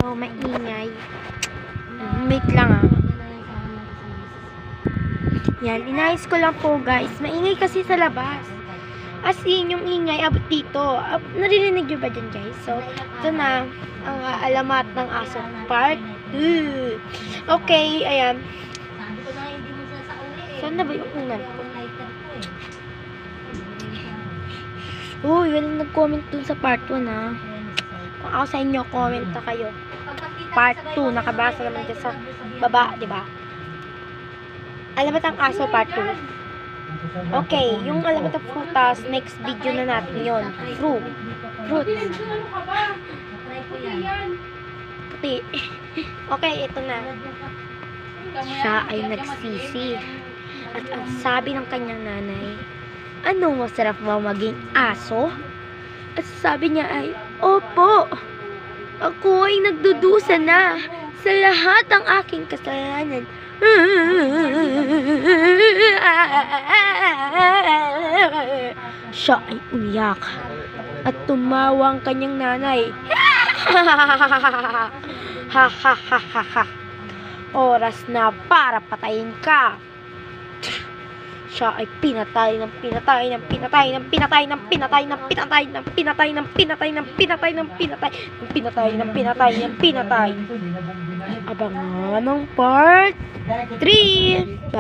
So, maingay. Wait lang Yan, inayos ko lang po guys. Maingay kasi sa labas. As in, yung ingay abot dito. Naririnig nyo ba dyan guys? So, ito na ang alamat ng aso. Part 2. Okay, ayan. Saan na ba yung unan? Uy, walang nag-comment dun sa part 1 Kung ako sa inyo, comment na kayo. Part 2, nakabasa naman dyan sa baba, di ba? Alamat ang aso, part 2. Okay, yung alamat ang prutas, next video na natin yon. Fruits. Puti. Okay, ito na. Siya ay nagsisi. At ang sabi ng kanyang nanay, ano, masarap ba maging aso? At sabi niya ay, opo, ako ay nagdudusa na sa lahat ng aking kasalanan. Siya ay umiyak at tumawa ang kanyang nanay. Oras na para patayin ka. Siya ay pinatay ng pinatay. Abangan ng part 3.